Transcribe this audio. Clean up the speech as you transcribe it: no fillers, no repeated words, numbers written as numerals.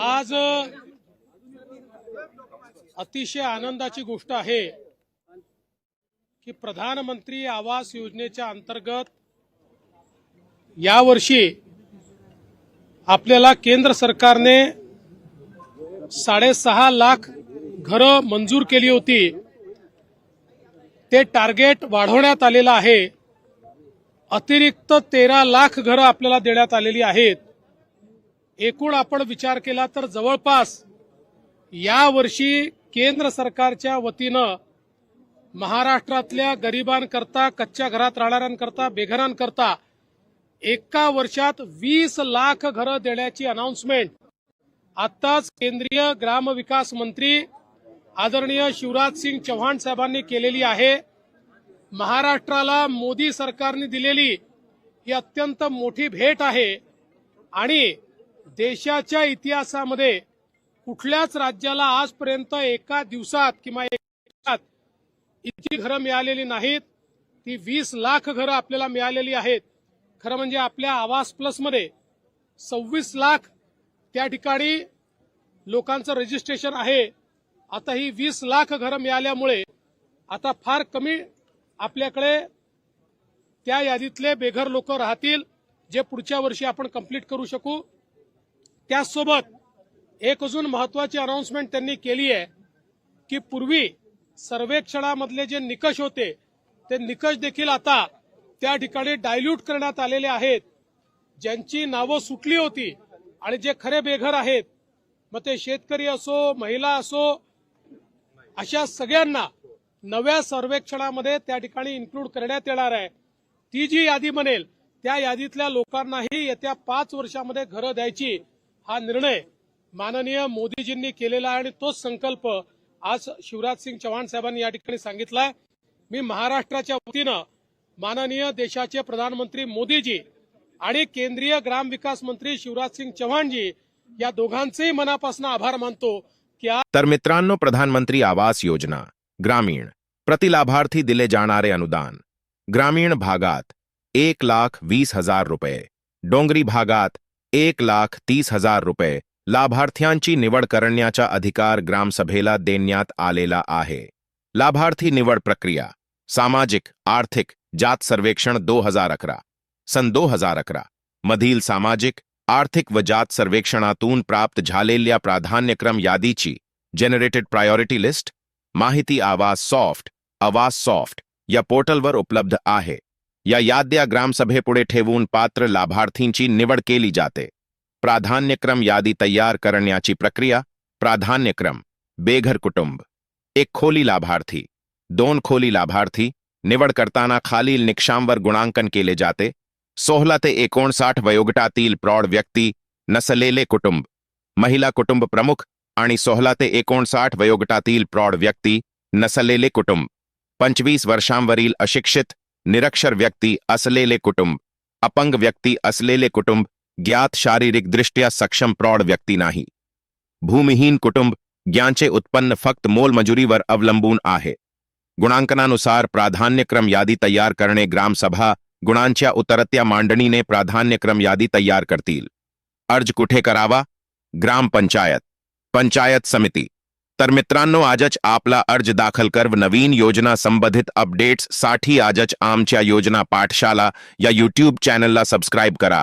आज अतिशय आनंदाची गोष्ट आहे की प्रधानमंत्री आवास योजनेच्या अंतर्गत यावर्षी आपल्याला केंद्र सरकारने 6.5 लाख घरं मंजूर केली होती। ते टार्गेट वाढवण्यात आलेलं आहे। अतिरिक्त 13 लाख घरं आपल्याला देण्यात आलेली आहेत। एकूण आपण विचार केला तर जवळपास यावर्षी केंद्र सरकारच्या वतीनं महाराष्ट्रातल्या गरिबांकरता, कच्च्या घरात राहणाऱ्यांकरता, बेघरांकरता एका वर्षात 20 लाख घरं देण्याची अनाउन्समेंट आताच केंद्रीय ग्रामविकास मंत्री आदरणीय शिवराज सिंग चौहान साहेबांनी केलेली आहे। महाराष्ट्राला मोदी सरकारने दिलेली ही अत्यंत मोठी भेट आहे आणि देशाच्या इतिहासामध्ये कुठल्याच राज्याला आजपर्यंत एका दिवसात किंवा एका दिवसात इतकी घरं मिळालेली नाहीत। ती 20 लाख घरं आपल्याला मिळालेली आहेत। खरं म्हणजे आपल्या आवास प्लसमध्ये 26 लाख त्या ठिकाणी लोकांचं रजिस्ट्रेशन आहे। आता ही 20 लाख घरं मिळाल्यामुळे आता फार कमी आपल्याकडे त्या यादीतले बेघर लोक राहतील, जे पुढच्या वर्षी आपण कंप्लीट करू शकू। त्याचसोबत एक अजून महत्वाची अनाउन्समेंट त्यांनी केली आहे की पूर्वी सर्वेक्षणामधले जे निकष होते ते निकष देखील आता त्या ठिकाणी डायल्यूट करण्यात आलेले आहेत। ज्यांची नावं सुटली होती आणि जे खरे बेघर आहेत, मग ते शेतकरी असो, महिला असो, अशा सगळ्यांना नव्या सर्वेक्षणामध्ये त्या ठिकाणी इन्क्लूड करण्यात येणार आहे। ती जी यादी बनेल त्या यादीतल्या लोकांनाही येत्या 5 वर्षामध्ये घरं द्यायची हा निर्णय माननीय मोदीजींनी केलेला आहे आणि तोच संकल्प आज शिवराज सिंग चौहान साहेबांनी या ठिकाणी सांगितलाय। मी महाराष्ट्राच्या वतीनं माननीय देशाचे प्रधानमंत्री मोदीजी आणि केंद्रीय ग्रामविकास मंत्री शिवराज सिंग चौहानजी या दोघांचेही मनापासून आभार मानतो की तर मित्रांनो, प्रधानमंत्री आवास योजना ग्रामीण प्रति लाभार्थी दिले जाणारे अनुदान ग्रामीण भागात 1,20,000 रुपये, डोंगरी भागात 1,30,000 रुपये लाभार्थ्यांची निवड करण्याचा अधिकार ग्रामसभेला देण्यात आलेला आहे। लाभार्थी निवड प्रक्रिया सामाजिक आर्थिक जात सर्वेक्षण 2011 सन 2011 मधील सामाजिक आर्थिक व जात सर्वेक्षणातून प्राप्त झालेल्या प्राधान्यक्रम यादीची जनरेटेड प्रायोरिटी लिस्ट माहिती आवास सॉफ्ट या पोर्टलवर उपलब्ध आहे। या याद्या ग्रामसभेपुढे ठेवून पात्र लाभार्थींची निवड केली जाते। प्राधान्यक्रम यादी तयार करण्याची प्रक्रिया प्राधान्यक्रम बेघर कुटुंब 1 खोली लाभार्थी 2 खोली लाभार्थी निवड करताना खालील निकषांवर गुणांकन केले जाते। 16 ते 59 वयोगटातील प्रौढ व्यक्ती, नसलेले कुटुंब, महिला कुटुंब प्रमुख आणि 16 ते 59 वयोगटातील प्रौढ व्यक्ती, नसलेले कुटुंब, 25 वर्षांवरील अशिक्षित निरक्षर व्यक्ती असलेले कुटुंब, अपंग व्यक्ती असलेले कुटुंब, ज्ञात शारीरिकदृष्ट्या सक्षम प्रौढ व्यक्ती नाही, भूमिहीन कुटुंब ज्यांचे उत्पन्न फक्त मोलमजुरीवर अवलंबून आहे। गुणांकनानुसार प्राधान्यक्रम यादी तयार करणे ग्रामसभा गुणांच्या उतरत्या मांडणीने प्राधान्यक्रम यादी तयार करतील। अर्ज कुठे करावा? ग्रामपंचायत, पंचायत समिती। तर मित्रांनो, आजच आपला अर्ज दाखल कर व नवीन योजना संबंधित अपडेट्स साठी आजच आमच्या योजना पाठशाला या YouTube चॅनलला सबस्क्राईब करा।